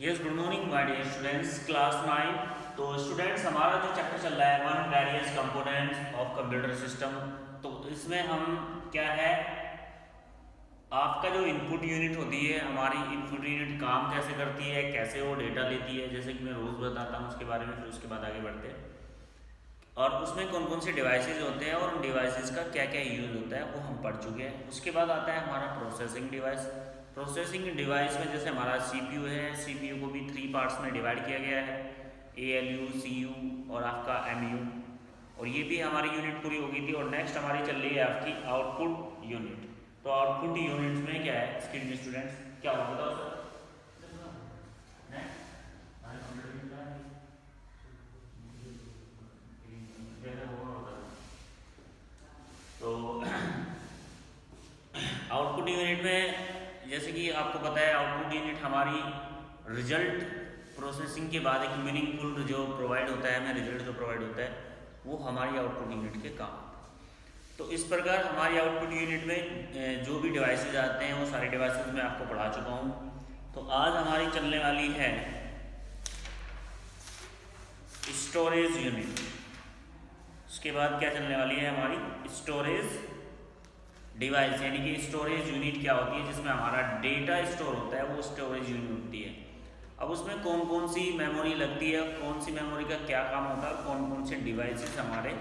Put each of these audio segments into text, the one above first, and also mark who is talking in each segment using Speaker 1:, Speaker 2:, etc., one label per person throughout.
Speaker 1: Yes, good morning my dear students, class 9। तो students, हमारा जो चैप्टर चल रहा है one various components of computer system. तो इसमें हम क्या है, आपका जो इनपुट यूनिट होती है, हमारी इनपुट यूनिट काम कैसे करती है, कैसे वो डेटा लेती है, जैसे कि मैं रोज़ बताता हूँ उसके बारे में, फिर उसके बाद आगे बढ़ते हैं। और उसमें कौन कौन से डिवाइसेज होते हैं और उन डिवाइसेज का क्या क्या यूज़ होता है वो हम पढ़ चुके हैं। उसके बाद आता है हमारा प्रोसेसिंग डिवाइस। प्रोसेसिंग डिवाइस में जैसे हमारा सीपीयू है, सीपीयू को भी 3 पार्ट्स में डिवाइड किया गया है, एएलयू, सीयू और आपका एमयू। और ये भी हमारी यूनिट पूरी हो गई थी। और नेक्स्ट हमारी चल रही है आपकी आउटपुट यूनिट। तो आउटपुट यूनिट में क्या है, स्क्रीन में स्टूडेंट्स क्या होगा बताओ सर। तो आउटपुट यूनिट में जैसे कि आपको पता है, आउटपुट यूनिट हमारी रिजल्ट प्रोसेसिंग के बाद एक मीनिंगफुल जो प्रोवाइड होता है, हमें रिजल्ट जो प्रोवाइड होता है वो हमारी आउटपुट यूनिट के काम। तो इस प्रकार हमारी आउटपुट यूनिट में जो भी डिवाइसेज आते हैं वो सारे डिवाइसेज मैं आपको पढ़ा चुका हूँ। तो आज हमारी चलने वाली है स्टोरेज यूनिट। उसके बाद क्या चलने वाली है हमारी स्टोरेज डिवाइस, यानी कि स्टोरेज यूनिट क्या होती है, जिसमें हमारा डेटा स्टोर होता है, वो स्टोरेज यूनिट होती है। अब उसमें कौन कौन सी मेमोरी लगती है, कौन सी मेमोरी का क्या काम होता है, कौन कौन से डिवाइसेस हमारे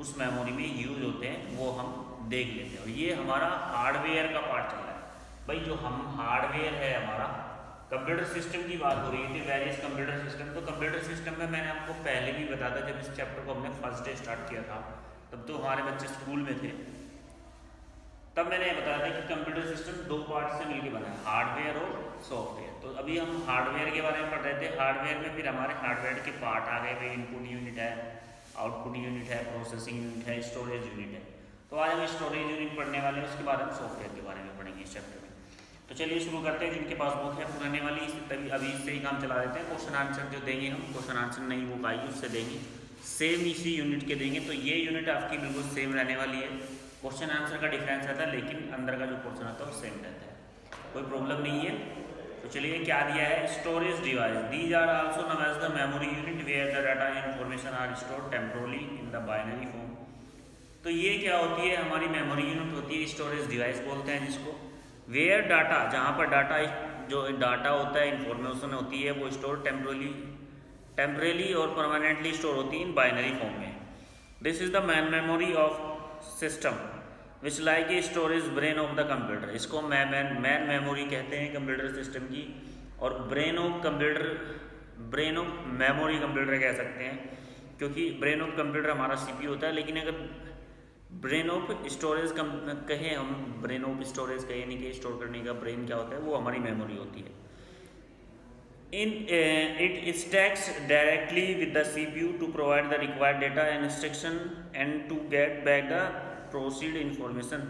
Speaker 1: उस मेमोरी में यूज होते हैं वो हम देख लेते हैं। और ये हमारा हार्डवेयर का पार्ट चल रहा है भाई। जो हम हार्डवेयर है हमारा, कंप्यूटर सिस्टम की बात हो रही थी, वेरियस कंप्यूटर सिस्टम। तो कंप्यूटर सिस्टम में मैंने आपको पहले भी बताया था, जब इस चैप्टर को हमने फर्स्ट डे स्टार्ट किया था तब तो हमारे बच्चे स्कूल में थे। तब मैंने बताया था कि कंप्यूटर सिस्टम 2 पार्ट से मिलकर बना है, हार्डवेयर और सॉफ्टवेयर। तो अभी हम हार्डवेयर के बारे में पढ़ रहे थे। हार्डवेयर में फिर हमारे हार्डवेयर के पार्ट आ गए भाई, इनपुट यूनिट है, आउटपुट यूनिट है, प्रोसेसिंग यूनिट है, स्टोरेज यूनिट है। तो आज हम स्टोरेज यूनिट पढ़ने वाले हैं, उसके बाद हम सॉफ्टवेयर के बारे में पढ़ेंगे इस चैप्टर में। तो चलिए शुरू करते हैं। जिनके पास बुक है पुराने वाली, तभी अभी इससे ही काम चला देते हैं। क्वेश्चन आंसर जो देंगे हम, क्वेश्चन आंसर नहीं बुक आएगी उससे देंगे, सेम इसी यूनिट के देंगे। तो ये यूनिट आपकी बिल्कुल सेम रहने वाली है। क्वेश्चन आंसर का डिफरेंस रहता है, लेकिन अंदर का जो पोर्शन आता है वो सेम रहता है, कोई प्रॉब्लम नहीं है। तो चलिए क्या दिया है, storage device these are also known as the memory unit where the data information are stored temporarily in the binary form. तो ये क्या होती है, हमारी मेमोरी यूनिट होती है, स्टोरेज डिवाइस बोलते हैं जिसको। वेयर डाटा, जहाँ पर डाटा जो डाटा होता है, इन्फॉर्मेशन होती है, वो स्टोर टेम्परेली और परमानेंटली स्टोर होती है इन बाइनरी फॉर्म में। This is the man memory of system which like a storage brain of the computer. इसको मैन मेमोरी कहते हैं कंप्यूटर सिस्टम की। और ब्रेन ऑफ मेमोरी कंप्यूटर कह सकते हैं, क्योंकि ब्रेन ऑफ कंप्यूटर हमारा सीपीयू होता है। लेकिन अगर ब्रेन ऑफ स्टोरेज कहें, हम ब्रेन ऑफ स्टोरेज कहें, यानी कि स्टोर करने का ब्रेन क्या होता है, वो हमारी मेमोरी होती है। In it stacks directly with the CPU to provide the required data and instruction and to get back the proceed information।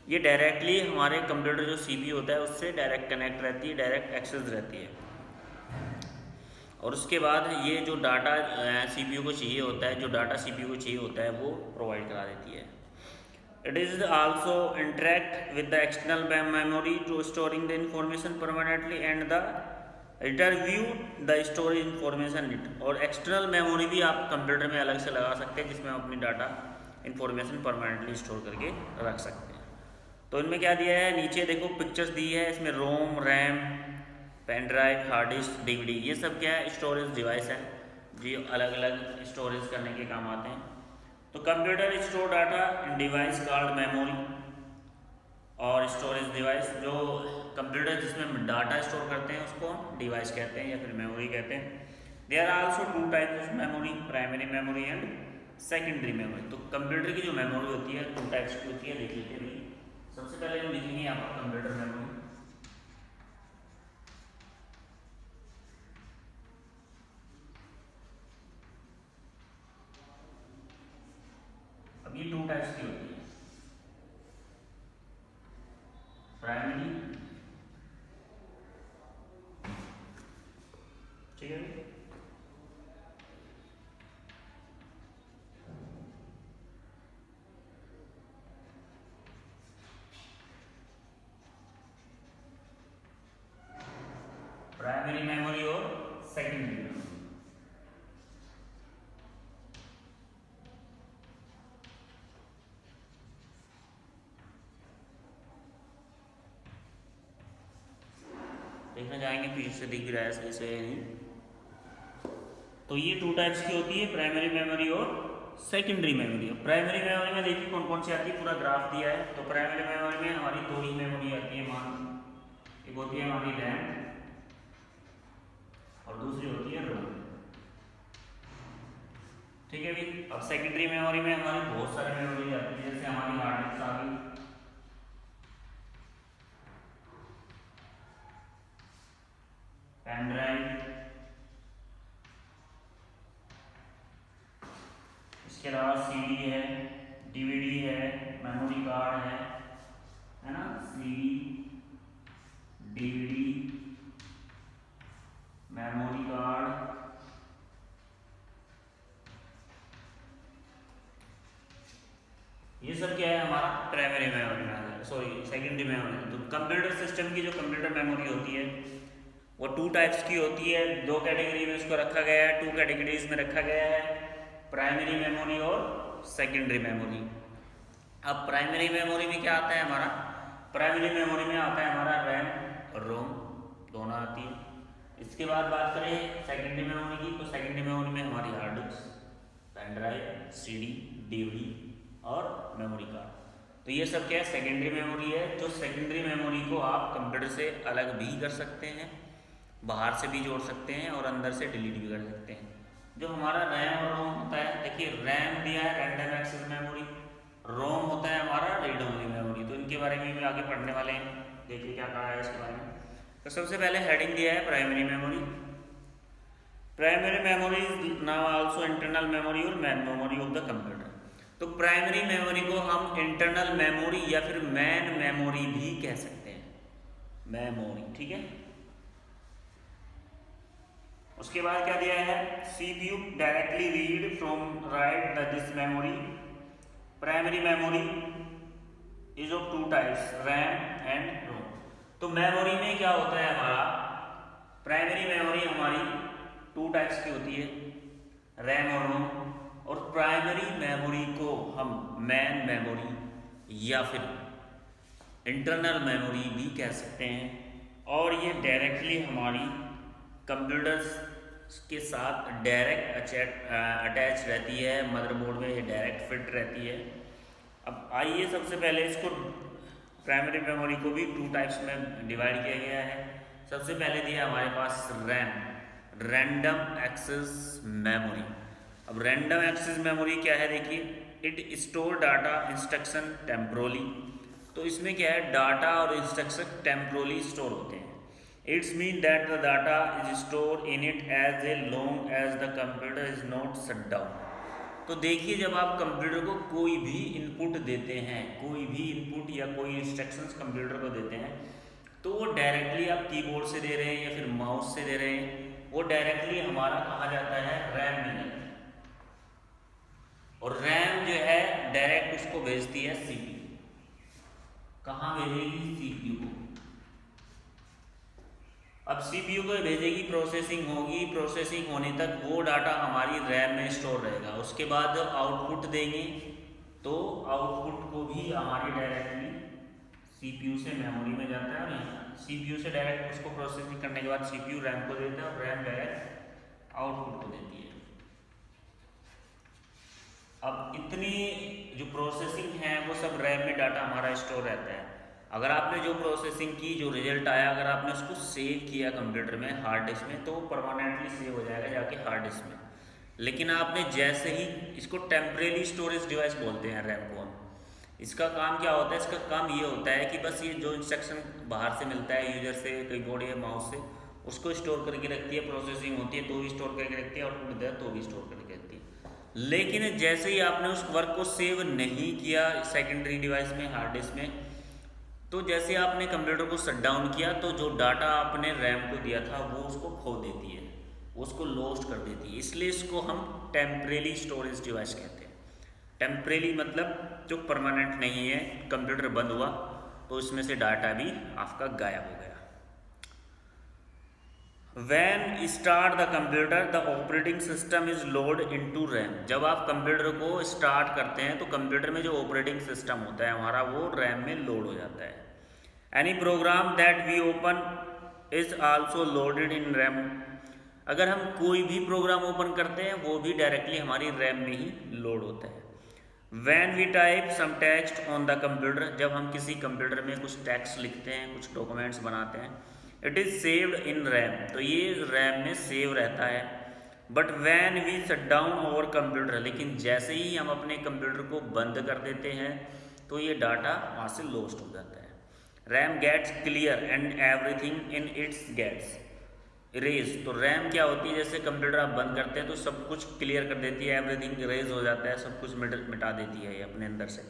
Speaker 1: ये डायरेक्टली हमारे कंप्यूटर जो CPU होता है उससे डायरेक्ट कनेक्ट रहती है, डायरेक्ट एक्सेस रहती है। और उसके बाद ये जो डाटा CPU को चाहिए होता है, जो डाटा CPU को चाहिए होता है वो प्रोवाइड करा देती है। It is also interact with the external memory to storing the information permanently and the retrieve the storage information it. और एक्सटर्नल मेमोरी भी आप कंप्यूटर में अलग से लगा सकते हैं, जिसमें आप अपनी डाटा इंफॉर्मेशन परमानेंटली स्टोर करके रख सकते हैं। तो इनमें क्या दिया है, नीचे देखो पिक्चर्स दी है, इसमें ROM, RAM, pen drive, hard disk, DVD, ये सब क्या है, स्टोरेज डिवाइस है जो अलग अलग स्टोरेज करने के काम आते हैं। तो computer store data in device called memory. और स्टोरेज डिवाइस, जो कंप्यूटर जिसमें डाटा स्टोर करते हैं उसको हम डिवाइस कहते हैं या फिर मेमोरी कहते हैं। There are also 2 types of memory, primary memory and secondary memory. तो कंप्यूटर की जो मेमोरी होती है 2 टाइप्स की होती है, देख लीजिए भाई। सबसे पहले हम लिखेंगे यहाँ पर कंप्यूटर मेमोरी। अब ये 2 टाइप्स की होती है, प्राइमरी, ठीक है। प्राइमरी मेमोरी देखना चाहेंगे पीछे से दिख रहा है सही से नहीं। तो ये 2 टाइप्स की होती है, प्राइमरी मेमोरी और सेकेंडरी मेमोरी। प्राइमरी मेमोरी में देखिए कौन कौन सी आती है, पूरा ग्राफ दिया है। तो प्राइमरी मेमोरी में हमारी 2 ही मेमोरी आती है, एक होती है हमारी रैम और दूसरी होती है रोम। ठीक है भाई। अब सेकेंडरी मेमोरी में हमारी बहुत सारी मेमोरी आती है, जैसे हमारी हार्ड डिस्क आ गई, पेन ड्राइव, इसके अलावा सीडी है, डीवीडी है, मेमोरी कार्ड है ना, सीडी, डीवीडी, मेमोरी कार्ड, ये सब क्या है हमारा प्राइमरी मेमोरी में, सॉरी सेकेंडरी मेमोरी। तो कंप्यूटर सिस्टम की जो कंप्यूटर मेमोरी होती है वो 2 टाइप्स की होती है, 2 कैटेगरी में इसको रखा गया है, 2 कैटेगरीज में रखा गया है, प्राइमरी मेमोरी और सेकेंडरी मेमोरी। अब प्राइमरी मेमोरी में क्या आता है हमारा, प्राइमरी मेमोरी में आता है हमारा रैम और रोम, दोनों आती है। इसके बाद बात करें सेकेंडरी मेमोरी की, तो सेकेंडरी मेमोरी में हमारी hard disk, pen drive, CD, DVD और मेमोरी कार्ड। तो ये सब क्या है, सेकेंडरी मेमोरी है। जो सेकेंडरी मेमोरी को आप कंप्यूटर से अलग भी कर सकते हैं, बाहर से भी जोड़ सकते हैं और अंदर से डिलीट भी कर सकते हैं। जो हमारा रैम और रोम होता है, देखिए रैम दिया है रैंडम एक्सेस मेमोरी, रोम होता है हमारा रीड ओनली मेमोरी। तो इनके बारे में भी आगे पढ़ने वाले हैं, देखिए क्या कहा है इसके बारे में। तो सबसे पहले हेडिंग दिया है primary memory. Primary memory is now also internal memory और main memory of the computer. तो प्राइमरी मेमोरी को हम इंटरनल मेमोरी या फिर मैन मेमोरी भी कह सकते हैं, मेमोरी, ठीक है। उसके बाद क्या दिया है, CPU directly read from write this memory. Primary memory is of 2 types, RAM and ROM. तो मेमोरी में क्या होता है हमारा, प्राइमरी मेमोरी हमारी 2 टाइप्स की होती है, रैम और रोम। और प्राइमरी मेमोरी को हम मैन मेमोरी या फिर इंटरनल मेमोरी भी कह सकते हैं। और ये डायरेक्टली हमारी कंप्यूटर्स के साथ डायरेक्ट अटैच रहती है, मदरबोर्ड में ये डायरेक्ट फिट रहती है। अब आइए सबसे पहले इसको प्राइमरी मेमोरी को भी 2 टाइप्स में डिवाइड किया गया है। सबसे पहले दिया हमारे पास रैम, रैंडम एक्सेस मेमोरी। अब रैंडम एक्सेस मेमोरी क्या है, देखिए it store data instruction temporarily. तो इसमें क्या है, डाटा और इंस्ट्रक्शन टेम्पोरली स्टोर होते हैं। It's mean that the data is stored in it as long as the computer is not shut down। तो देखिए जब आप कंप्यूटर को कोई भी इनपुट देते हैं, कोई भी इनपुट या कोई इंस्ट्रक्शंस कंप्यूटर को देते हैं, तो वो डायरेक्टली आप कीबोर्ड से दे रहे हैं या फिर माउस से दे रहे हैं, वो डायरेक्टली हमारा कहा जाता है रैम में जाता है। और रैम जो है डायरेक्ट उसको भेजती है CPU। कहाँ भेजेगी, CPU को। अब CPU को भेजेगी, प्रोसेसिंग होगी, प्रोसेसिंग होने तक वो डाटा हमारी रैम में स्टोर रहेगा। उसके बाद आउटपुट देंगे तो आउटपुट को भी हमारी डायरेक्टली CPU से मेमोरी में जाता है और यहाँ CPU से डायरेक्ट उसको प्रोसेसिंग करने के बाद CPU रैम को देता है और रैम डायरेक्ट आउटपुट को देती है। अब इतनी जो प्रोसेसिंग है वो सब रैम में डाटा हमारा स्टोर रहता है। अगर आपने जो प्रोसेसिंग की, जो रिजल्ट आया, अगर आपने उसको सेव किया कंप्यूटर में, हार्ड डिस्क में, तो वो परमानेंटली सेव हो जाएगा जाके हार्ड डिस्क में। लेकिन आपने जैसे ही इसको टेम्परेरी स्टोरेज डिवाइस बोलते हैं रैम को, इसका काम क्या होता है, इसका काम ये होता है कि बस ये जो इंस्ट्रक्शन बाहर से मिलता है यूजर से, कीबोर्ड या माउस से, उसको स्टोर करके रखती है, प्रोसेसिंग होती है तो भी स्टोर करके रखती है, आउटपुट देता है तो भी स्टोर करके रखती है। लेकिन जैसे ही आपने उस वर्क को सेव नहीं किया सेकेंडरी डिवाइस में, हार्ड डिस्क में, तो जैसे आपने कंप्यूटर को शट डाउन किया तो जो डाटा आपने रैम को दिया था वो उसको खो देती है, उसको लॉस्ट कर देती है। इसलिए इसको हम टेम्परेरी स्टोरेज डिवाइस कहते हैं। टेम्परेरी मतलब जो परमानेंट नहीं है, कंप्यूटर बंद हुआ तो इसमें से डाटा भी आपका गायब हो गया। When start the computer, the operating system is loaded into RAM। जब आप कंप्यूटर को स्टार्ट करते हैं तो कंप्यूटर में जो ऑपरेटिंग सिस्टम होता है हमारा वो रैम में लोड हो जाता है। Any program that we open is also loaded in RAM. अगर हम कोई भी प्रोग्राम ओपन करते हैं वो भी डायरेक्टली हमारी रैम में ही लोड होता है। When we type some text on the computer, जब हम किसी कंप्यूटर में कुछ टेक्स्ट लिखते हैं, कुछ डॉक्यूमेंट्स बनाते हैं, it is saved in RAM, तो ये रैम में सेव रहता है। But when we shut down over computer, लेकिन जैसे ही हम अपने कंप्यूटर को बंद कर देते हैं तो ये डाटा वहाँ से लॉस्ट हो जाता है। RAM gets clear and everything in its gets erase. तो रैम क्या होती है, जैसे कंप्यूटर आप बंद करते हैं तो सब कुछ क्लियर कर देती है, एवरीथिंग इरेज हो जाता है, सब कुछ मिटा देती है ये अपने अंदर से।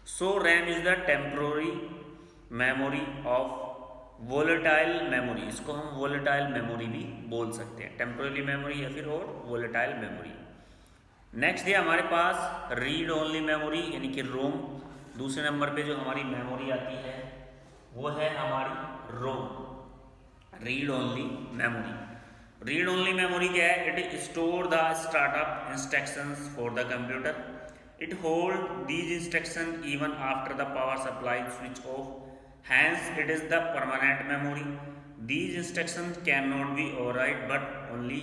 Speaker 1: So RAM is the temporary memory of volatile memory, इसको हम वोलेटाइल मेमोरी भी बोल सकते हैं, टेम्प्रोरी मेमोरी या फिर और वोलेटाइल मेमोरी। नेक्स्ट है हमारे पास रीड ओनली मेमोरी यानी कि रोम। दूसरे नंबर पे जो हमारी मेमोरी आती है वो है हमारी ROM, read only memory. Read only memory क्या है, it store the startup instructions for the computer, it hold these instruction even after the power supply switch off, hence it is the permanent memory. These instructions cannot be override but only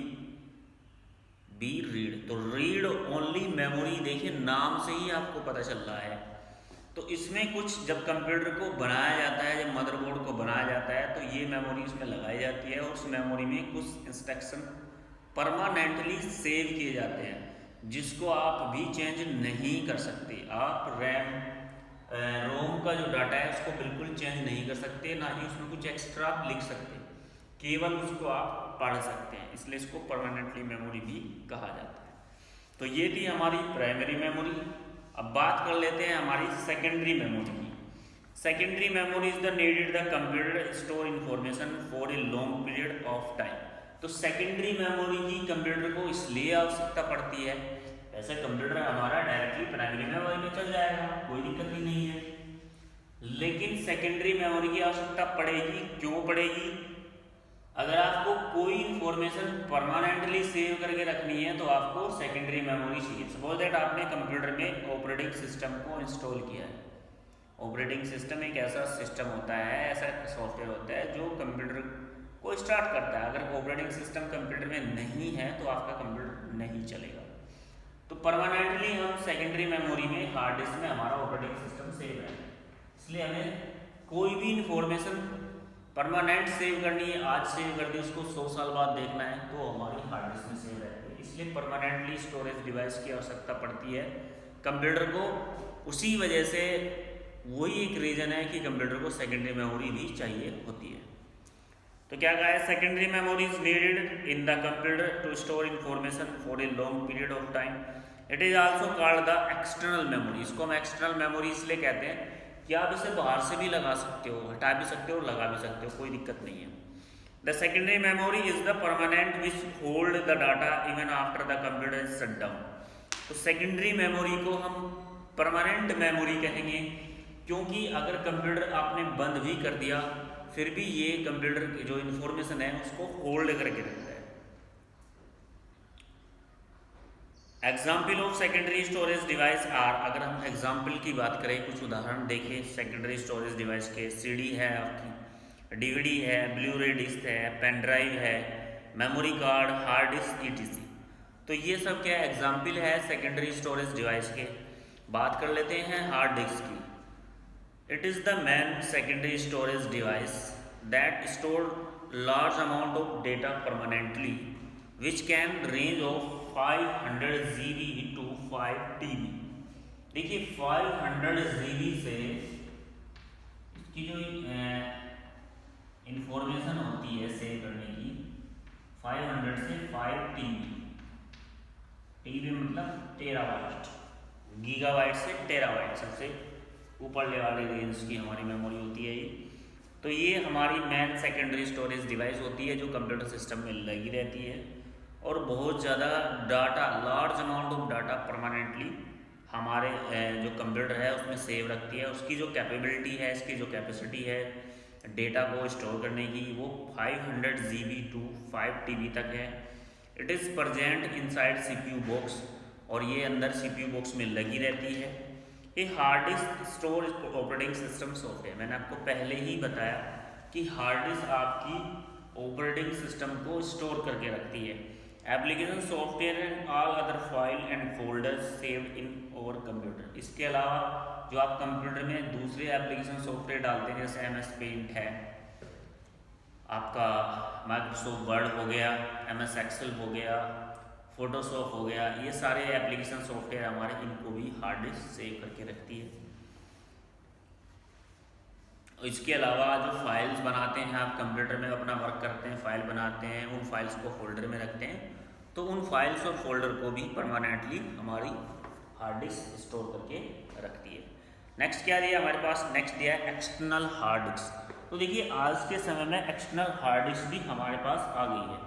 Speaker 1: be read। तो read only memory देखिए नाम से ही आपको पता चल रहा है। तो इसमें कुछ जब कंप्यूटर को बनाया जाता है, जब मदरबोर्ड को बनाया जाता है तो ये मेमोरी इसमें लगाई जाती है और उस मेमोरी में कुछ इंस्ट्रक्शन परमानेंटली सेव किए जाते हैं जिसको आप भी चेंज नहीं कर सकते। आप रोम का जो डाटा है उसको बिल्कुल चेंज नहीं कर सकते, ना ही उसमें कुछ एक्स्ट्रा लिख सकते, केवल उसको आप पढ़ सकते हैं, इसलिए इसको परमानेंटली मेमोरी भी कहा जाता है। तो ये थी हमारी प्राइमरी मेमोरी। अब बात कर लेते हैं हमारी सेकेंडरी मेमोरी की। Secondary memory is the needed the computer store information for a long period of time. तो सेकेंडरी मेमोरी की कंप्यूटर को इसलिए आवश्यकता पड़ती है, ऐसे कंप्यूटर हमारा डायरेक्टली प्राइमरी मेमोरी में चल जाएगा, कोई दिक्कत ही नहीं है, लेकिन सेकेंडरी मेमोरी की आवश्यकता पड़ेगी। क्यों पड़ेगी? अगर आपको कोई इंफॉर्मेशन परमानेंटली सेव करके रखनी है तो आपको सेकेंडरी मेमोरी चाहिए। सपोज दैट आपने कंप्यूटर में ऑपरेटिंग सिस्टम को इंस्टॉल किया है। ऑपरेटिंग सिस्टम एक ऐसा सिस्टम होता है, ऐसा सॉफ्टवेयर होता है जो कंप्यूटर को स्टार्ट करता है। अगर ऑपरेटिंग सिस्टम कंप्यूटर में नहीं है तो आपका कंप्यूटर नहीं चलेगा। तो परमानेंटली हम सेकेंडरी मेमोरी में हार्ड डिस्क में हमारा ऑपरेटिंग सिस्टम सेव है, इसलिए हमें कोई भी इंफॉर्मेशन परमानेंट सेव करनी है, आज सेव कर दी उसको 100 साल बाद देखना है तो हमारी हार्ड डिस्क में सेव रहती है, इसलिए परमानेंटली स्टोरेज डिवाइस की आवश्यकता पड़ती है कंप्यूटर को। उसी वजह से वही एक रीज़न है कि कंप्यूटर को सेकेंडरी मेमोरी भी चाहिए होती है। तो क्या कहा है, secondary memory is needed in the computer to store information for a long period of time. It is also called the external memory. इसको हम एक्सटर्नल मेमोरी इसलिए कहते हैं कि आप इसे बाहर से भी लगा सकते हो, हटा भी सकते हो, लगा भी सकते हो, कोई दिक्कत नहीं है। The secondary memory is the permanent which hold the data even after the computer is shut down. तो सेकेंडरी मेमोरी को हम परमानेंट मेमोरी कहेंगे क्योंकि अगर कंप्यूटर आपने बंद भी कर दिया फिर भी ये कंप्यूटर की जो इन्फॉर्मेशन है उसको होल्ड करके रखता है। Example of secondary storage device are, अगर हम एग्जाम्पल की बात करें, कुछ उदाहरण देखें सेकेंडरी स्टोरेज डिवाइस के, सीडी है आपकी, डीवीडी है, ब्लू रे डिस्क है, पेन ड्राइव है, memory card, hard disk ETC. तो ये सब क्या एग्जाम्पल है सेकेंडरी स्टोरेज डिवाइस के। बात कर लेते हैं हार्ड डिस्क की। It is the main secondary storage device that store large amount of data permanently, which can range of 500 GB to 5 TB। देखिए 500 GB से इसकी जो इंफॉर्मेशन होती है सेव करने की, 500 से 5 TB, TB मतलब टेराबाइट, गीगाबाइट से टेराबाइट, सबसे ऊपर ले वाली रेंज की हमारी मेमोरी होती है ये। तो ये हमारी मेन सेकेंडरी स्टोरेज डिवाइस होती है जो कंप्यूटर सिस्टम में लगी रहती है और बहुत ज़्यादा data, large amount of data permanently हमारे जो कंप्यूटर है उसमें सेव रखती है। उसकी जो कैपेबिलिटी है, इसकी जो कैपेसिटी है डेटा को स्टोर करने की, वो 500 GB टू 5 TB तक है। It is present inside CPU box, और ये अंदर CPU बॉक्स में लगी रहती है। ये hard disk store operating system software, मैंने आपको पहले ही बताया कि हार्ड डिस्क आपकी ऑपरेटिंग सिस्टम को स्टोर करके रखती है। Application software and all other file and folders saved in over computer. इसके अलावा जो आप कंप्यूटर में दूसरे एप्लीकेशन सॉफ्टवेयर डालते हैं जैसे MS पेंट है, आपका माइक्रोसॉफ्ट वर्ड हो गया, MS एक्सेल हो गया, फोटोशॉप हो गया, ये सारे एप्लीकेशन सॉफ्टवेयर हमारे इनको भी हार्ड डिस्क सेव करके रखती है। इसके अलावा जो फाइल्स बनाते हैं आप कंप्यूटर में अपना वर्क करते हैं, फाइल बनाते हैं, उन फाइल्स को फोल्डर में रखते हैं, तो उन फाइल्स और फोल्डर को भी परमानेंटली हमारी हार्ड डिस्क स्टोर करके रखती है। नेक्स्ट क्या दिया हमारे पास, नेक्स्ट दिया है एक्सटर्नल हार्ड डिस्क। तो देखिए आज के समय में एक्सटर्नल हार्ड डिस्क भी हमारे पास आ गई है।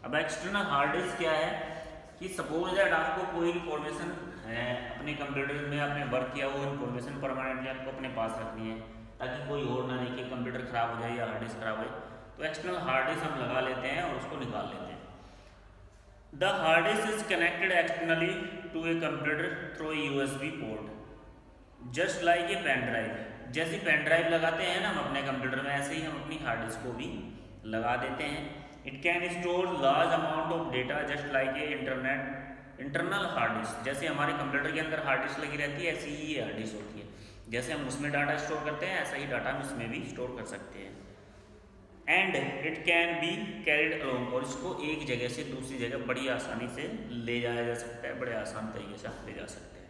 Speaker 1: अब एक्सटर्नल हार्ड डिस्क क्या है कि सपोज दैट आपको कोई इन्फॉर्मेशन है अपने कंप्यूटर में, आपने वर्क किया वो इन्फॉर्मेशन परमानेंटली आपको अपने पास रखनी है ताकि कोई और ना देखे, कंप्यूटर खराब हो जाए या हार्ड डिस्क खराब हो जाए, तो एक्सटर्नल हार्ड डिस्क हम लगा लेते हैं और उसको निकाल लेते हैं। The hard disk is connected externally to a computer through a USB port just like a pen drive. जैसे पेन ड्राइव लगाते हैं ना हम अपने कंप्यूटर में, ऐसे ही हम अपनी हार्ड डिस्क को भी लगा देते हैं। It can store large amount of data just like a internal hard disk. जैसे हमारे कंप्यूटर के अंदर हार्ड डिस्क लगी रहती है ऐसी ही ये हार्ड डिस्क होती है, जैसे हम उसमें डाटा स्टोर करते हैं ऐसा ही डाटा हम इसमें भी स्टोर कर सकते हैं। And it can be carried along, और इसको एक जगह से दूसरी जगह बड़ी आसानी से ले जाया जा सकता है, बड़े आसान तरीके से आप ले जा सकते हैं।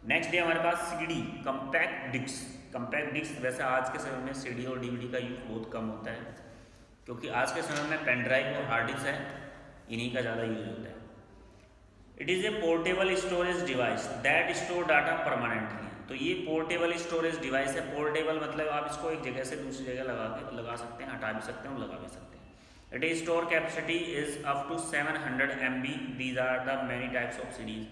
Speaker 1: नेक्स्ट है हमारे पास CD compact disc. Compact disc वैसे आज के समय में CD और DVD का यूज बहुत कम होता है, क्योंकि आज के समय में पेन ड्राइव और हार्ड डिस्क है, इन्हीं का ज़्यादा यूज होता है। It is a portable storage device that store data permanently. तो ये पोर्टेबल स्टोरेज डिवाइस है। पोर्टेबल मतलब आप इसको एक जगह से दूसरी जगह लगा सकते हैं, हटा भी सकते हैं और लगा भी सकते हैं। It is store capacity is up to 700 MB। These are the many types of CDs।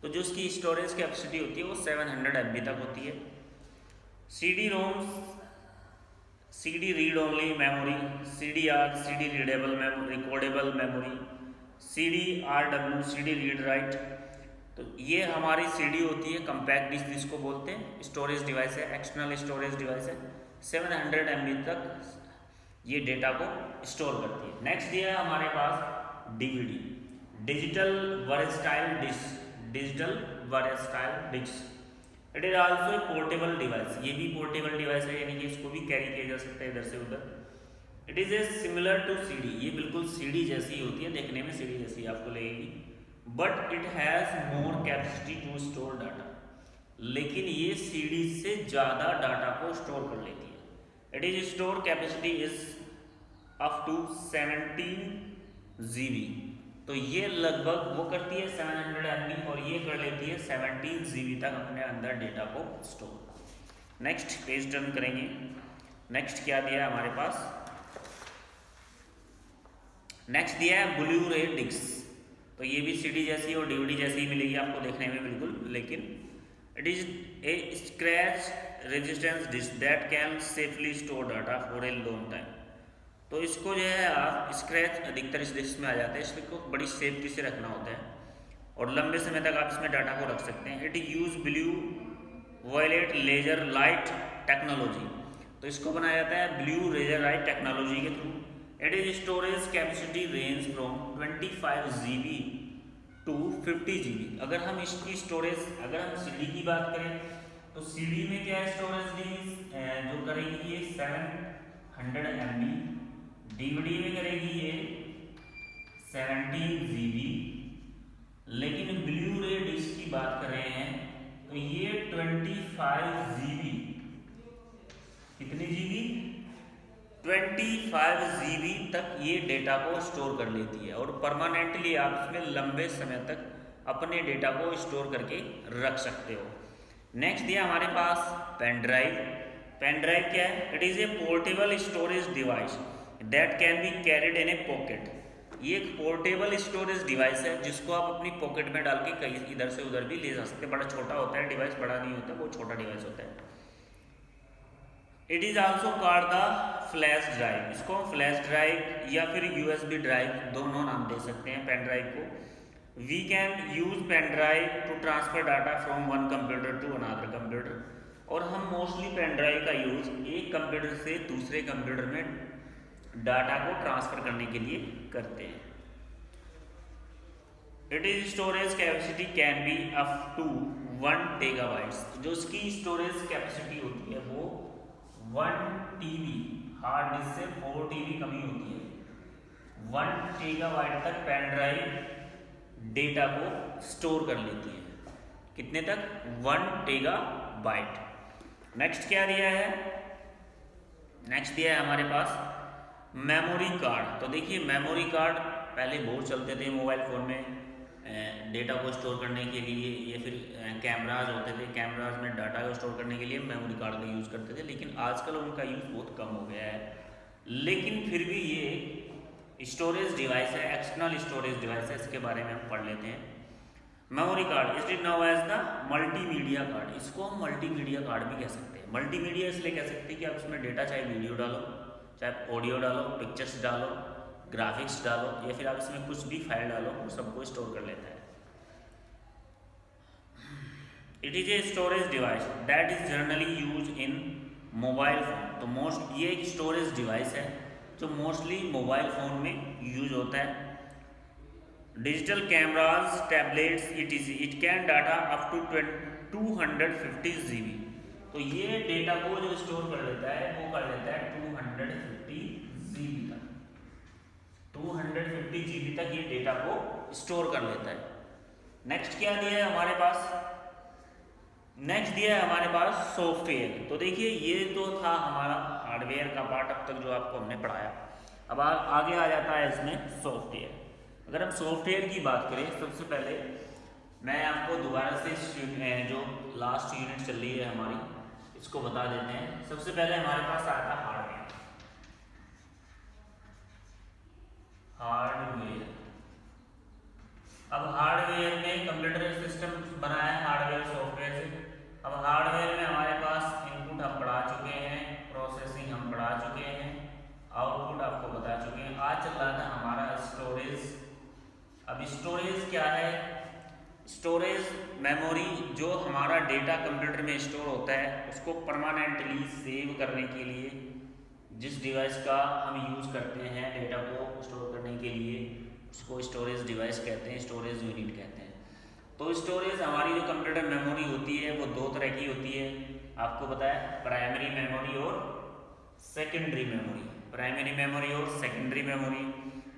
Speaker 1: तो जो इसकी स्टोरेज कैपेसिटी होती है वो 700 MB तक होती है। CD-ROMs, CD read only memory, CDR CD readable memory, recordable memory, CD-RW CD read write. तो ये हमारी CD होती है कम्पैक्ट डिस्क जिसको बोलते हैं, स्टोरेज डिवाइस है, एक्सटर्नल स्टोरेज डिवाइस है, 700 MB तक ये डेटा को स्टोर करती है। नेक्स्ट ये है हमारे पास DVD, digital versatile disc. Digital versatile disc it is also a portable device. ये भी पोर्टेबल डिवाइस है, यानी कि इसको भी कैरी किया जा सकता है इधर से उधर। It is a similar to CD। ये बिल्कुल CD जैसी होती है, देखने में CD जैसी आपको लगेगी, but it has more capacity to store data. लेकिन ये CD से ज़्यादा डाटा को स्टोर कर लेती है। It is store capacity is up to 17 GB। तो ये लगभग वो करती है 700 MB और ये कर लेती है 17 GB तक अपने अंदर डेटा को स्टोर। नेक्स्ट पेज टर्न करेंगे। नेक्स्ट क्या दिया है हमारे पास, नेक्स्ट दिया है ब्लू रे डिस्क। तो ये भी CD जैसी और DVD जैसी ही मिलेगी आपको देखने में बिल्कुल, लेकिन it is a scratch resistance disc that can safely store data for a long time. तो इसको जो है आप स्क्रैच अधिकतर इस डिस्क में आ जाता है, इसको बड़ी सेफ्टी से रखना होता है और लंबे समय तक आप इसमें डाटा को रख सकते हैं। It use blue violet laser light technology. तो इसको बनाया जाता है ब्लू लेजर लाइट टेक्नोलॉजी के थ्रू। It is storage capacity range from 25 GB to 50 GB। अगर हम इसकी स्टोरेज, अगर हम CD की बात करें तो CD में क्या है स्टोरेज जो करेगी ये 700 MB, DVD में करेगी ये 17 GB, लेकिन ब्लू रे डिस्क की बात कर रहे हैं तो ये 25 GB, कितनी GB, 25 GB तक ये डेटा को स्टोर कर लेती है और परमानेंटली आप इसमें लंबे समय तक अपने डेटा को स्टोर करके रख सकते हो। नेक्स्ट दिया हमारे पास पेन ड्राइव। पेन ड्राइव क्या है, it is A portable storage device that can be carried in A pocket. ये एक पोर्टेबल स्टोरेज डिवाइस है जिसको आप अपनी पॉकेट में डाल के कहीं इधर से उधर भी ले जा सकते हैं। बड़ा छोटा होता है डिवाइस, बड़ा नहीं होता, बहुत छोटा डिवाइस होता है। It is also called the flash drive. इसको फ्लैश ड्राइव या फिर USB ड्राइव दोनों नाम दे सकते हैं पेन ड्राइव को। We can use pen drive to transfer data from one computer to another computer. और हम मोस्टली पेन ड्राइव का यूज एक कंप्यूटर से दूसरे कंप्यूटर में डाटा को ट्रांसफर करने के लिए करते हैं। It is storage capacity can be up to 1 terabytes. जो इसकी स्टोरेज कैपेसिटी होती है वो 1 TB, हार्ड डिस्क से 4 TB कमी होती है। 1 टेगाबाइट तक पेन ड्राइव डेटा को स्टोर कर लेती है। कितने तक? 1 टेगाबाइट। नेक्स्ट क्या दिया है? नेक्स्ट दिया है हमारे पास मेमोरी कार्ड। तो देखिए मेमोरी कार्ड पहले बहुत चलते थे मोबाइल फ़ोन में डेटा को स्टोर करने के लिए, या फिर कैमराज होते थे, कैमराज में डाटा को स्टोर करने के लिए मेमोरी कार्ड का यूज़ करते थे, लेकिन आजकल उनका यूज़ बहुत कम हो गया है। लेकिन फिर भी ये स्टोरेज डिवाइस है, एक्सटर्नल स्टोरेज डिवाइस है, इसके बारे में हम पढ़ लेते हैं। Memory card is now as the multimedia card. इसको हम मल्टीमीडिया कार्ड भी कह सकते हैं। मल्टीमीडिया इसलिए कह सकते हैं कि आप इसमें डेटा चाहे वीडियो डालो, चाहे ऑडियो डालो, पिक्चर्स डालो, ग्राफिक्स डालो, या फिर आप इसमें कुछ भी फाइल डालो, वो सबको स्टोर कर लेता है। It is a storage device that is generally use in mobile phone. तो मोस्ट ये एक स्टोरेज डिवाइस है जो मोस्टली मोबाइल फ़ोन में यूज होता है। Digital cameras, tablets, it can data up to 250 GB। तो ये डेटा को जो स्टोर कर लेता है वो कर लेता है 250 GB तक। 250 GB तक ये डेटा को स्टोर कर लेता है। नेक्स्ट क्या दिया है हमारे पास? नेक्स्ट दिया है हमारे पास सॉफ्टवेयर। तो देखिए ये तो था हमारा हार्डवेयर का पार्ट अब तक जो आपको हमने पढ़ाया। अब आगे आ जाता है इसमें सॉफ्टवेयर। अगर हम सॉफ्टवेयर की बात करें, सबसे पहले मैं आपको दोबारा से जो लास्ट यूनिट चल रही है हमारी, इसको बता देते हैं। सबसे पहले हमारे पास आता है हार्डवेयर। हार्डवेयर, अब हार्डवेयर में कंप्यूटर सिस्टम बना है हार्डवेयर सॉफ्टवेयर से। अब हार्डवेयर में हमारे पास इनपुट हम पढ़ा चुके हैं, प्रोसेसिंग हम पढ़ा चुके हैं, आउटपुट आपको बता चुके हैं। आज चल रहा था हमारा स्टोरेज। अब स्टोरेज क्या है? स्टोरेज मेमोरी, जो हमारा डेटा कंप्यूटर में स्टोर होता है उसको परमानेंटली सेव करने के लिए जिस डिवाइस का हम यूज़ करते हैं डेटा को स्टोर करने के लिए, उसको स्टोरेज डिवाइस कहते हैं, स्टोरेज यूनिट कहते हैं। तो स्टोरेज हमारी जो कंप्यूटर मेमोरी होती है वो दो तरह की होती है, आपको पता है, प्राइमरी मेमोरी और सेकेंडरी मेमोरी। प्राइमरी मेमोरी और सेकेंडरी मेमोरी।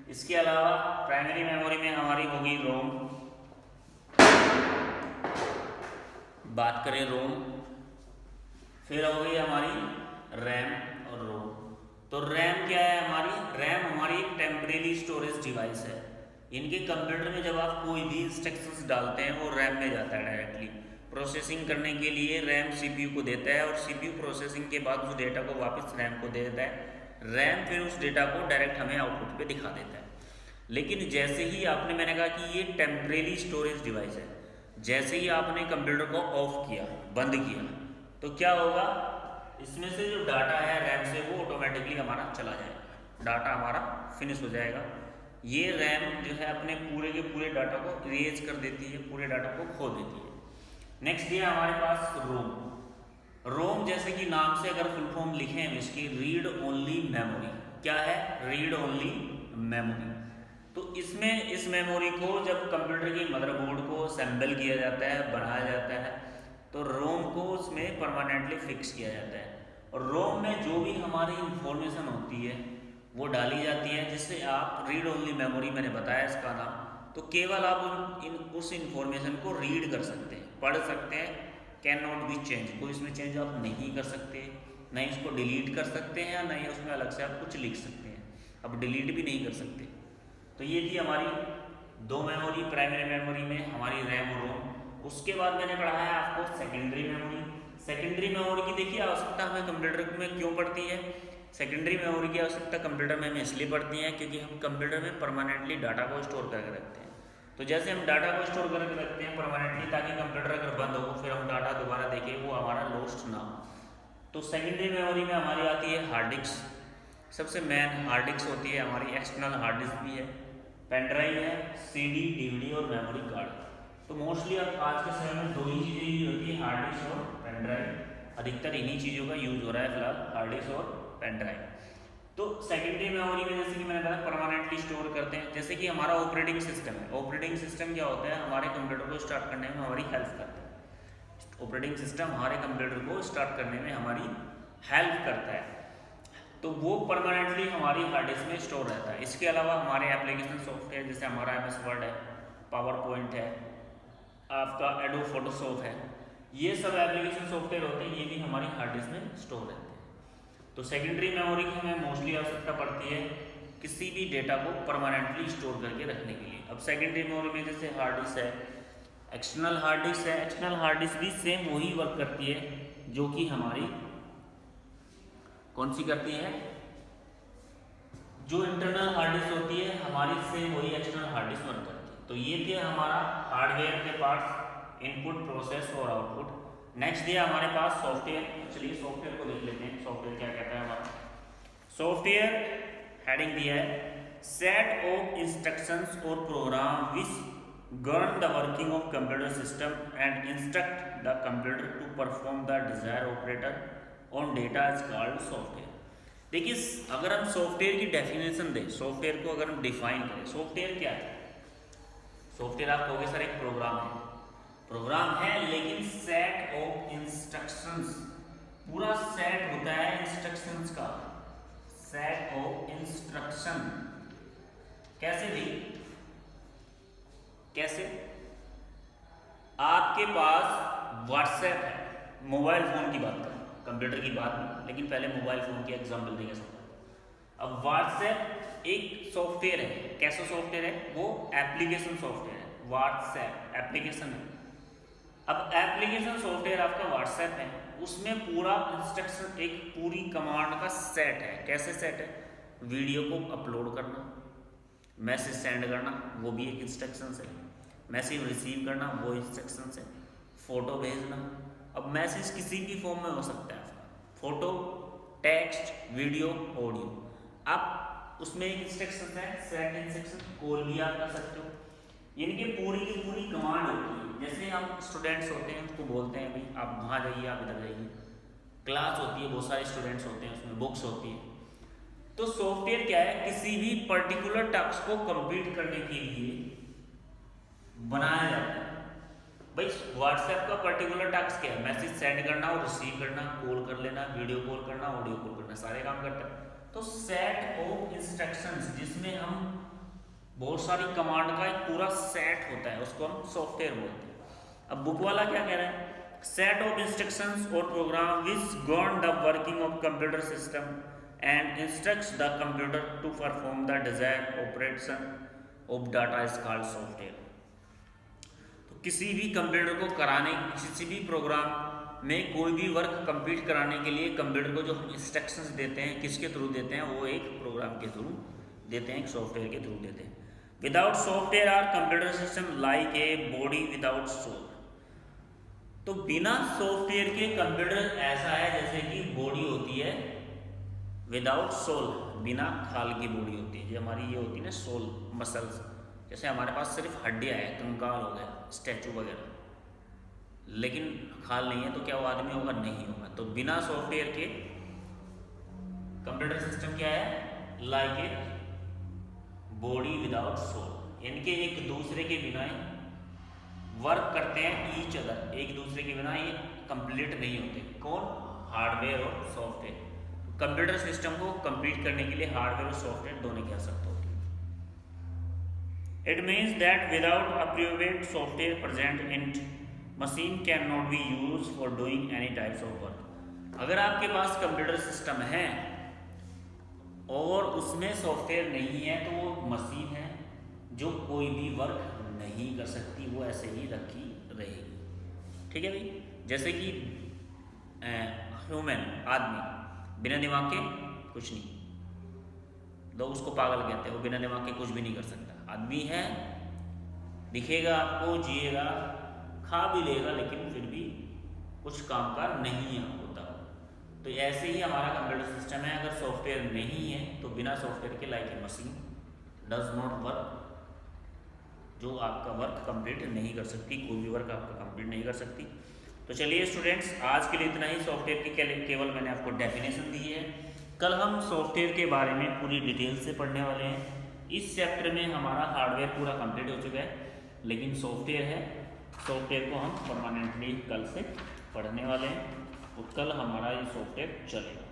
Speaker 1: इसके अलावा प्राइमरी मेमोरी में हमारी होगी रोम। बात करें रोम, फिर हो गई हमारी रैम और रोम। तो रैम क्या है हमारी? रैम हमारी एक टेम्परेरी स्टोरेज डिवाइस है। इनके कंप्यूटर में जब आप कोई भी इंस्ट्रक्शंस डालते हैं वो रैम में जाता है डायरेक्टली। प्रोसेसिंग करने के लिए रैम CPU को देता है और CPU प्रोसेसिंग के बाद उस डेटा को वापस रैम को दे देता है। रैम फिर उस डेटा को डायरेक्ट हमें आउटपुट पे दिखा देता है। लेकिन जैसे ही आपने, मैंने कहा कि ये टेम्परेरी स्टोरेज डिवाइस है, जैसे ही आपने कंप्यूटर को ऑफ किया, बंद किया, तो क्या होगा? इसमें से जो डाटा है रैम से वो ऑटोमेटिकली हमारा चला जाएगा, डाटा हमारा फिनिश हो जाएगा। ये रैम जो है अपने पूरे के पूरे डाटा को इरेज कर देती है, पूरे डाटा को खो देती है। नेक्स्ट है हमारे पास रोम। रोम जैसे कि नाम से अगर फुल फॉर्म लिखें हम इसकी, रीड ओनली मेमोरी। क्या है? Read only memory. तो इसमें इस मेमोरी को जब कंप्यूटर की मदरबोर्ड को असेंबल किया जाता है, बनाया जाता है, तो रोम को उसमें परमानेंटली फिक्स किया जाता है और रोम में जो भी हमारी इंफॉर्मेशन होती है वो डाली जाती है, जिससे आप रीड ओनली मेमोरी, मैंने बताया इसका नाम। तो केवल आप उस इंफॉर्मेशन को रीड कर सकते हैं, पढ़ सकते हैं, कैन नॉट बी चेंज। कोई इसमें चेंज आप नहीं कर सकते, नहीं इसको डिलीट कर सकते हैं, या नहीं उसमें अलग से आप कुछ लिख सकते हैं। अब डिलीट भी नहीं कर सकते। तो ये थी हमारी दो मेमोरी, प्राइमरी मेमोरी में हमारी रैम और रोम। उसके बाद मैंने पढ़ाया आपको सेकेंडरी मेमोरी। सेकेंडरी मेमोरी की देखिए आवश्यकता हमें कंप्यूटर में क्यों पड़ती है? सेकेंडरी मेमोरी की आवश्यकता कंप्यूटर में हमें इसलिए पड़ती है क्योंकि हम कंप्यूटर में परमानेंटली डाटा को स्टोर करके रखते हैं। तो जैसे हम डाटा को स्टोर करके रखते हैं परमानेंटली, ताकि कंप्यूटर अगर बंद हो फिर हम डाटा दोबारा देखें, वो हमारा लॉस्ट ना हो। तो सेकेंडरी मेमोरी में हमारी आती है हार्ड डिस्क। सबसे मेन हार्ड डिस्क होती है हमारी, एक्सटर्नल हार्ड डिस्क भी है, पेन ड्राइव है, CD, DVD और मेमोरी कार्ड। तो मोस्टली अब आज के समय में दो ही चीज़ें यूज होती है, हार्ड डिस्क और पेन ड्राइव। अधिकतर इन्हीं चीज़ों का यूज हो रहा है फिलहाल, हार्ड डिस्क और पेन ड्राइव। तो सेकेंडरी मेमोरी में जैसे कि मैंने बताया परमानेंटली स्टोर करते हैं, जैसे कि हमारा ऑपरेटिंग सिस्टम है। ऑपरेटिंग सिस्टम क्या होता है, हमारे कंप्यूटर को स्टार्ट करने में हमारी हेल्प करता है। ऑपरेटिंग सिस्टम हमारे कंप्यूटर को स्टार्ट करने में हमारी हेल्प करता है, तो वो परमानेंटली हमारी हार्ड डिस्क में स्टोर रहता है। इसके अलावा हमारे एप्लीकेशन सॉफ्टवेयर जैसे हमारा MS वर्ड है, पावर पॉइंट है, आपका एडोब फोटोशॉप है, ये सब एप्लीकेशन सॉफ्टवेयर होते हैं, ये भी हमारी हार्ड डिस्क में स्टोर रहते हैं। तो सेकेंडरी मेमोरी की हमें मोस्टली आवश्यकता पड़ती है किसी भी डेटा को परमानेंटली स्टोर करके रखने के लिए। अब सेकेंडरी मेमोरी में जैसे हार्ड डिस्क है, एक्सटर्नल हार्ड डिस्क है। एक्सटर्नल हार्ड डिस्क भी सेम वही वर्क करती है जो कि हमारी कौन सी करती है, जो इंटरनल हार्ड डिस्क होती है हमारी, सेम वही एक्सटर्नल हार्ड डिस्क वर्क करती है। तो ये थे हमारा हार्डवेयर के पार्ट्स, इनपुट, प्रोसेस और आउटपुट। नेक्स्ट दिया हमारे पास सॉफ्टवेयर। चलिए सॉफ्टवेयर को देख लेते हैं, सॉफ्टवेयर क्या कहता है हमारा। सॉफ्टवेयर हेडिंग दिया है सेट ऑफ इंस्ट्रक्शंस और program which govern the working of computer system and instruct the computer to perform the desire operator on data is called software. देखिए अगर हम सॉफ्टवेयर की डेफिनेशन दें, सॉफ्टवेयर को अगर हम डिफाइन करें, सॉफ्टवेयर क्या है? सॉफ्टवेयर आप कहोगे सर एक प्रोग्राम है। प्रोग्राम है लेकिन सेट ऑफ इंस्ट्रक्शंस, पूरा सेट होता है इंस्ट्रक्शंस का, सेट ऑफ इंस्ट्रक्शन। कैसे भी, कैसे आपके पास व्हाट्सएप है, मोबाइल फोन की बात करें, कंप्यूटर की बात नहीं, लेकिन पहले मोबाइल फोन की एग्जांपल देंगे सब। अब व्हाट्सएप एक सॉफ्टवेयर है, कैसा सॉफ्टवेयर है? वो एप्लीकेशन सॉफ्टवेयर है, व्हाट्सएप एप्लीकेशन है। अब एप्लीकेशन सॉफ्टवेयर आपका व्हाट्सएप है, उसमें पूरा इंस्ट्रक्शन एक पूरी कमांड का सेट है। कैसे सेट है? वीडियो को अपलोड करना, मैसेज सेंड करना, वो भी एक इंस्ट्रक्शन है, मैसेज रिसीव करना वो इंस्ट्रक्शन है, फोटो भेजना। अब मैसेज किसी भी फॉर्म में हो सकता है, फोटो, टेक्स्ट, वीडियो, ऑडियो। आप उसमें एक इंस्ट्रक्शन है सेट इंस्ट्रक्शन, कॉल भी आप कर सकते हो, यानी कि पूरी की पूरी कमांड होती है। जैसे हम स्टूडेंट्स होते हैं उनको बोलते हैं भाई आप वहाँ जाइए, आप इधर जाइए, क्लास होती है, बहुत सारे स्टूडेंट्स होते हैं, उसमें बुक्स होती है। तो सॉफ्टवेयर क्या है? किसी भी पर्टिकुलर टास्क को कंप्लीट करने के लिए बनाया जाता है। भाई व्हाट्सएप का पर्टिकुलर टास्क क्या है? मैसेज सेंड करना और रिसीव करना, कॉल कर लेना, वीडियो कॉल करना, ऑडियो कॉल करना, सारे काम करता है। तो सेट ऑफ इंस्ट्रक्शंस, जिसमें हम बहुत सारी कमांड का एक पूरा सेट होता है, उसको हम सॉफ्टवेयर बोलते हैं। अब बुक वाला क्या कह रहा है? सेट ऑफ इंस्ट्रक्शंस और program which govern the working of computer system and instructs the computer to perform the desired operation of data is called software. तो किसी भी कंप्यूटर को कराने, किसी भी प्रोग्राम में कोई भी वर्क कंप्लीट कराने के लिए कंप्यूटर को जो हम इंस्ट्रक्शंस देते हैं, किसके थ्रू देते हैं? वो एक प्रोग्राम के थ्रू देते हैं, एक सॉफ्टवेयर के थ्रू देते हैं। Without software are computer system like a body without soul. तो बिना सॉफ्टवेयर के कंप्यूटर ऐसा है जैसे कि बॉडी होती है विदाउट सोल, बिना खाल की बॉडी होती है। जो हमारी ये होती है ना सोल, मसल्स, जैसे हमारे पास सिर्फ हड्डियाँ हैं, कंकाल हो गया, स्टैचू वगैरह, लेकिन खाल नहीं है, तो क्या वो आदमी होगा? नहीं होगा। तो बिना सॉफ्टवेयर के कंप्यूटर सिस्टम क्या है? Like a body without soul, यानी कि एक दूसरे के बिना वर्क करते हैं, ईच अदर, एक दूसरे के बिना ये कंप्लीट नहीं होते। कौन? हार्डवेयर और सॉफ्टवेयर। कंप्यूटर सिस्टम को कंप्लीट करने के लिए हार्डवेयर और सॉफ्टवेयर दोनों की आवश्यकता होती है। It means that without appropriate software present in machine can not be use for doing any types of work. अगर आपके पास कंप्यूटर सिस्टम है और उसमें सॉफ्टवेयर नहीं है तो वो मशीन है जो कोई भी वर्क नहीं कर सकती, वो ऐसे ही रखी रहेगी। ठीक है भाई, जैसे कि ह्यूमन, आदमी बिना दिमाग के कुछ नहीं, लोग उसको पागल कहते हैं, वो बिना दिमाग के कुछ भी नहीं कर सकता। आदमी है, दिखेगा आपको, जिएगा, खा भी लेगा, लेकिन फिर भी कुछ काम का नहीं होता। तो ऐसे ही हमारा कंप्यूटर सिस्टम है, अगर सॉफ्टवेयर नहीं है तो बिना सॉफ्टवेयर के like a machine does not work, जो आपका वर्क कंप्लीट नहीं कर सकती, कोई भी वर्क आपका कंप्लीट नहीं कर सकती। तो चलिए स्टूडेंट्स, आज के लिए इतना ही। सॉफ्टवेयर की केवल मैंने आपको डेफिनेशन दी है, कल हम सॉफ्टवेयर के बारे में पूरी डिटेल से पढ़ने वाले हैं। इस चैप्टर में हमारा हार्डवेयर पूरा कंप्लीट हो चुका है, लेकिन सॉफ्टवेयर है, सॉफ्टवेयर को हम परमानेंटली कल से पढ़ने वाले हैं और कल हमारा ये सॉफ्टवेयर चलेगा।